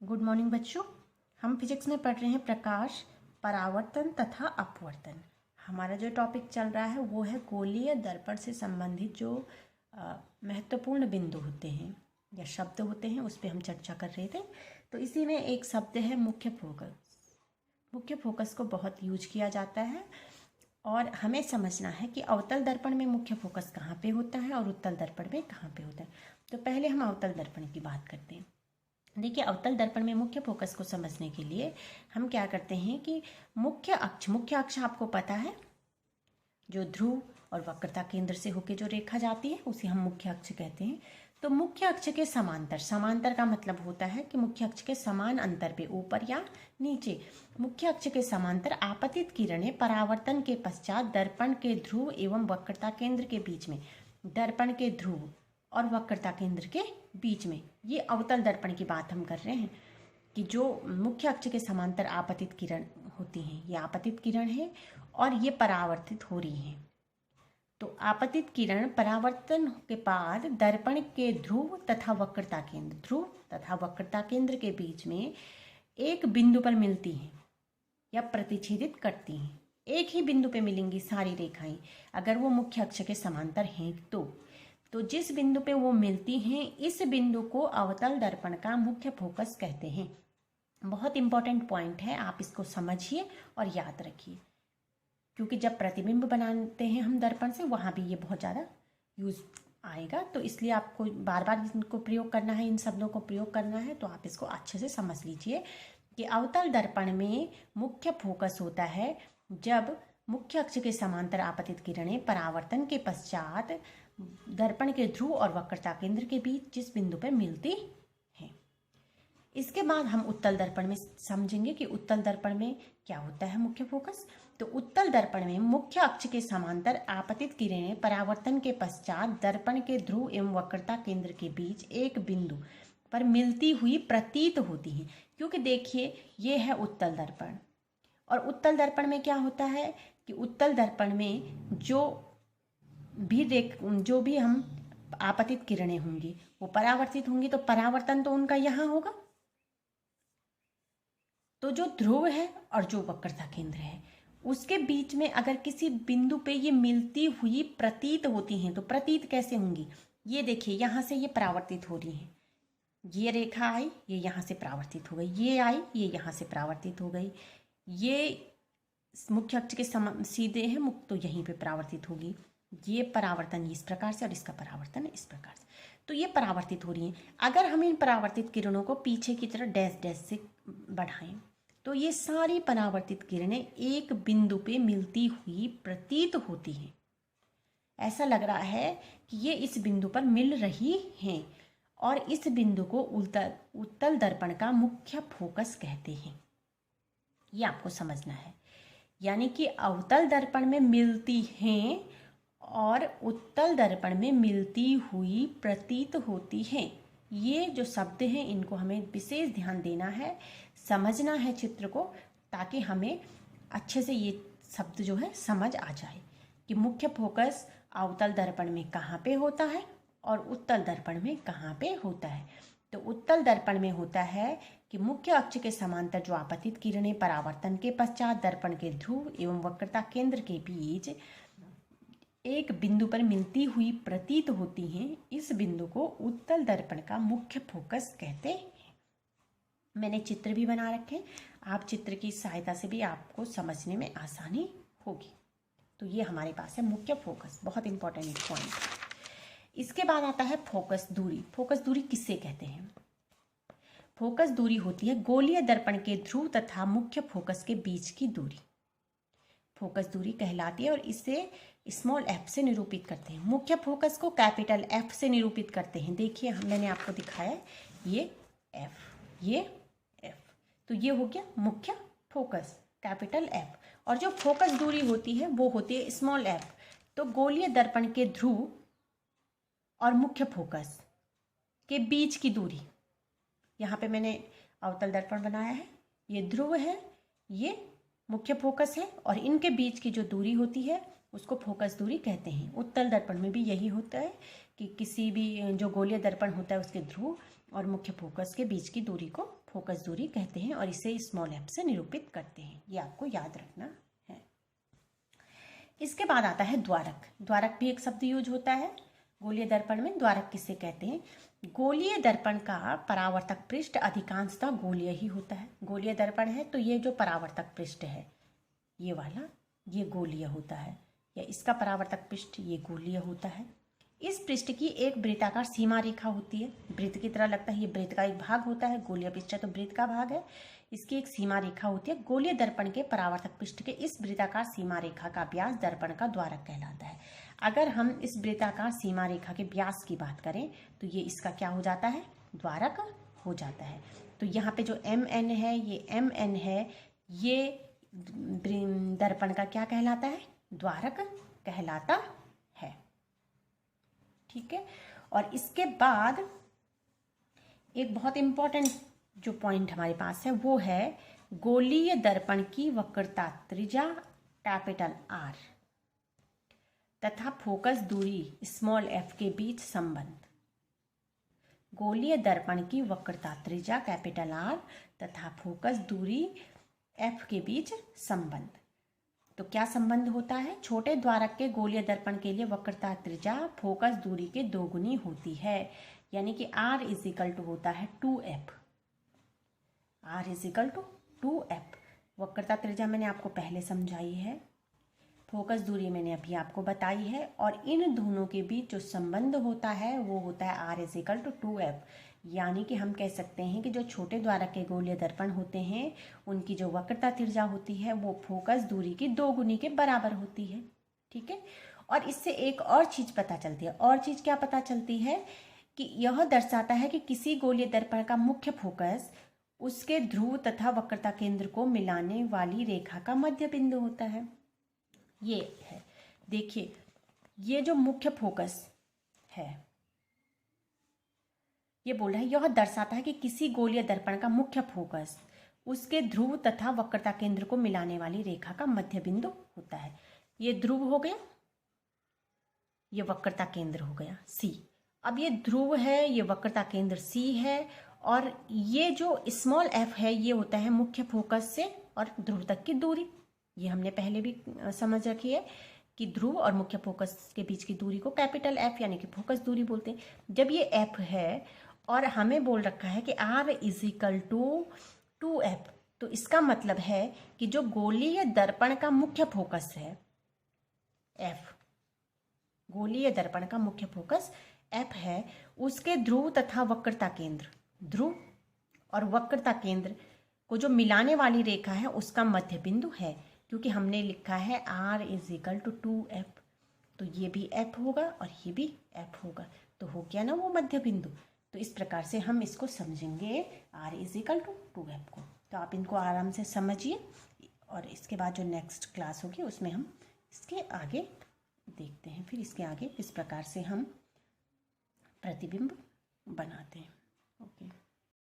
Good morning बच्चों। हम physics में पढ़ रहे हैं प्रकाश, परावर्तन तथा अपवर्तन। हमारा जो टॉपिक चल रहा है वो है गोलीय दर्पण से संबंधित जो महत्वपूर्ण बिंदु होते हैं या शब्द होते हैं, उस पर हम चर्चा कर रहे थे। तो इसी में एक शब्द है मुख्य फोकस। मुख्य फोकस को बहुत यूज किया जाता है और हमें समझना है कि अवतल दर्पण में मुख्य फोकस कहाँ पे होता है और उत्तल दर्पण में कहाँ पे होता है। तो पहले हम अवतल दर्पण की बात करते हैं। देखिए, अवतल दर्पण में मुख्य फोकस को समझने के लिए हम क्या करते हैं कि मुख्य अक्ष आपको पता है, जो ध्रुव और वक्रता केंद्र से होकर जो रेखा जाती है उसे हम मुख्य अक्ष कहते हैं। तो मुख्य अक्ष के समांतर, समांतर का मतलब होता है कि मुख्य अक्ष के समान अंतर पे ऊपर या नीचे, मुख्य अक्ष के समांतर आपतित किरणें परावर्तन के पश्चात दर्पण के ध्रुव एवं वक्रता केंद्र के बीच में, दर्पण के ध्रुव और वक्रता केंद्र के बीच में, ये अवतल दर्पण की बात हम कर रहे हैं कि जो मुख्य अक्ष के समांतर आपतित किरण होती हैं, ये आपतित किरण है और ये परावर्तित हो रही हैं। तो आपतित किरण परावर्तन के बाद दर्पण के ध्रुव तथा वक्रता केंद्र के बीच में एक बिंदु पर मिलती हैं या प्रतिच्छेदित करती हैं। एक ही बिंदु पे मिलेंगी सारी रेखाएं अगर वो मुख्य अक्ष के समांतर हैं। तो जिस बिंदु पे वो मिलती हैं, इस बिंदु को अवतल दर्पण का मुख्य फोकस कहते हैं। बहुत इंपॉर्टेंट पॉइंट है, आप इसको समझिए और याद रखिए, क्योंकि जब प्रतिबिंब बनाते हैं हम दर्पण से, वहाँ भी ये बहुत ज़्यादा यूज आएगा। तो इसलिए आपको बार बार इनको प्रयोग करना है, इन शब्दों को प्रयोग करना है। तो आप इसको अच्छे से समझ लीजिए कि अवतल दर्पण में मुख्य फोकस होता है जब मुख्य अक्ष के समांतर आपतित किरणें परावर्तन के पश्चात दर्पण के ध्रुव और वक्रता केंद्र के बीच जिस बिंदु पर मिलती है। इसके बाद हम उत्तल दर्पण में समझेंगे कि उत्तल दर्पण में क्या होता है मुख्य फोकस। तो उत्तल दर्पण में मुख्य अक्ष के समांतर आपतित किरणें परावर्तन के पश्चात दर्पण के ध्रुव एवं वक्रता केंद्र के बीच एक बिंदु पर मिलती हुई प्रतीत होती हैं। क्योंकि देखिए, ये है उत्तल दर्पण, और उत्तल दर्पण में क्या होता है कि उत्तल दर्पण में जो भी हम आपतित किरणें होंगी वो परावर्तित होंगी, तो परावर्तन तो उनका यहाँ होगा। तो जो ध्रुव है और जो वक्रता केंद्र है उसके बीच में अगर किसी बिंदु पे ये मिलती हुई प्रतीत होती हैं, तो प्रतीत कैसे होंगी? ये देखिए, यहाँ से ये परावर्तित हो रही हैं, ये रेखा आई, ये यहाँ से परावर्तित हो गई, ये आई, ये यहाँ से परावर्तित हो गई, ये मुख्य अक्ष के सीधे हैं तो यहीं पे परावर्तित होगी। ये परावर्तन इस प्रकार से और इसका परावर्तन इस प्रकार से, तो ये परावर्तित हो रही हैं। अगर हम इन परावर्तित किरणों को पीछे की तरफ डैश डैश से बढ़ाएं तो ये सारी परावर्तित किरणें एक बिंदु पे मिलती हुई प्रतीत होती हैं। ऐसा लग रहा है कि ये इस बिंदु पर मिल रही हैं और इस बिंदु को उत्तल दर्पण का मुख्य फोकस कहते हैं। ये आपको समझना है, यानी कि अवतल दर्पण में मिलती हैं और उत्तल दर्पण में मिलती हुई प्रतीत होती हैं। ये जो शब्द हैं इनको हमें विशेष ध्यान देना है, समझना है चित्र को, ताकि हमें अच्छे से ये शब्द जो है समझ आ जाए कि मुख्य फोकस अवतल दर्पण में कहाँ पे होता है और उत्तल दर्पण में कहाँ पे होता है। तो उत्तल दर्पण में होता है कि मुख्य अक्ष के समांतर जो आपतित किरणें परावर्तन के पश्चात दर्पण के ध्रुव एवं वक्रता केंद्र के बीच एक बिंदु पर मिलती हुई प्रतीत होती हैं, इस बिंदु को उत्तल दर्पण का मुख्य फोकस कहते हैं। मैंने चित्र भी बना रखे, आप चित्र की सहायता से भी आपको समझने में आसानी होगी। तो ये हमारे पास है मुख्य फोकस, बहुत इंपॉर्टेंट पॉइंट। इसके बाद आता है फोकस दूरी। फोकस दूरी किससे कहते हैं? फोकस दूरी होती है गोलीय दर्पण के ध्रुव तथा मुख्य फोकस के बीच की दूरी, फोकस दूरी कहलाती है। और इसे स्मॉल एफ से निरूपित करते हैं। मुख्य फोकस को कैपिटल एफ से निरूपित करते हैं। देखिए, मैंने आपको दिखाया ये एफ, ये एफ, तो ये हो गया मुख्य फोकस कैपिटल एफ। और जो फोकस दूरी होती है वो होती है स्मॉल एफ। तो गोलीय दर्पण के ध्रुव और मुख्य फोकस के बीच की दूरी, यहाँ पे मैंने अवतल दर्पण बनाया है, ये ध्रुव है, ये मुख्य फोकस है, और इनके बीच की जो दूरी होती है उसको फोकस दूरी कहते हैं। उत्तल दर्पण में भी यही होता है कि किसी भी जो गोलीय दर्पण होता है उसके ध्रुव और मुख्य फोकस के बीच की दूरी को फोकस दूरी कहते हैं और इसे स्मॉल एफ से निरूपित करते हैं। ये आपको याद रखना है। इसके बाद आता है द्वारक। द्वारक भी एक शब्द यूज होता है गोलीय दर्पण में। द्वारक किसे कहते हैं? गोलीय दर्पण का परावर्तक पृष्ठ अधिकांशतः गोलीय ही होता है। गोलीय दर्पण है तो ये जो परावर्तक पृष्ठ है ये वाला, ये गोलीय होता है, या इसका परावर्तक पृष्ठ ये गोलीय होता है। इस पृष्ठ की एक वृत्ताकार सीमा रेखा होती है, वृत्त की तरह लगता है, ये वृत्त का एक भाग होता है। गोलीय पृष्ठ तो वृत्त का भाग है, इसकी एक सीमा रेखा होती है। गोलीय दर्पण के परावर्तक पृष्ठ के इस वृत्ताकार सीमा रेखा का व्यास दर्पण का द्वारक कहलाता है। अगर हम इस वृत्ताकार सीमा रेखा के व्यास की बात करें तो ये इसका क्या हो जाता है? द्वारक हो जाता है। तो यहाँ पे जो MN है, ये MN है, ये दर्पण का क्या कहलाता है? द्वारक कहलाता है। ठीक है। और इसके बाद एक बहुत इंपॉर्टेंट जो पॉइंट हमारे पास है वो है गोलीय दर्पण की वक्रता त्रिज्या कैपिटल R तथा फोकस दूरी स्मॉल f के बीच संबंध। गोलीय दर्पण की वक्रता त्रिज्या कैपिटल R तथा फोकस दूरी f के बीच संबंध। तो क्या संबंध होता है? छोटे द्वारक के गोलीय दर्पण के लिए वक्रता त्रिज्या फोकस दूरी के दोगुनी होती है, यानी कि R इज इक्वल टू होता है 2f। R is equal to 2f। वक्रता त्रिज्या मैंने आपको पहले समझाई है, फोकस दूरी मैंने अभी आपको बताई है, और इन दोनों के बीच जो संबंध होता है वो होता है R is equal to 2f। यानी कि हम कह सकते हैं कि जो छोटे द्वारक के गोलीय दर्पण होते हैं उनकी जो वक्रता त्रिज्या होती है वो फोकस दूरी की दोगुनी के बराबर होती है। ठीक है। और इससे एक और चीज पता चलती है। और चीज क्या पता चलती है? कि यह दर्शाता है कि किसी गोलीय दर्पण का मुख्य फोकस उसके ध्रुव तथा वक्रता केंद्र को मिलाने वाली रेखा का मध्य बिंदु होता है। ये है, देखिए, ये जो मुख्य फोकस है ये बोल रहा है, यह दर्शाता है कि किसी गोलीय दर्पण का मुख्य फोकस उसके ध्रुव तथा वक्रता केंद्र को मिलाने वाली रेखा का मध्य बिंदु होता है। ये ध्रुव हो गया, ये वक्रता केंद्र हो गया C। अब ये ध्रुव है, ये वक्रता केंद्र C है, और ये जो स्मॉल f है ये होता है मुख्य फोकस से और ध्रुव तक की दूरी। ये हमने पहले भी समझ रखी है कि ध्रुव और मुख्य फोकस के बीच की दूरी को कैपिटल F यानी कि फोकस दूरी बोलते हैं। जब ये F है और हमें बोल रखा है कि R is equal to 2f, तो इसका मतलब है कि जो गोलीय दर्पण का मुख्य फोकस है F, गोलीय दर्पण का मुख्य फोकस F है, उसके ध्रुव तथा वक्रता केंद्र, ध्रुव और वक्रता केंद्र को जो मिलाने वाली रेखा है उसका मध्य बिंदु है। क्योंकि हमने लिखा है R is equal to 2f, तो ये भी f होगा और ये भी f होगा, तो हो गया ना वो मध्य बिंदु। तो इस प्रकार से हम इसको समझेंगे R is equal to 2f को। तो आप इनको आराम से समझिए, और इसके बाद जो नेक्स्ट क्लास होगी उसमें हम इसके आगे देखते हैं, फिर इसके आगे किस प्रकार से हम प्रतिबिंब बनाते हैं। ओके।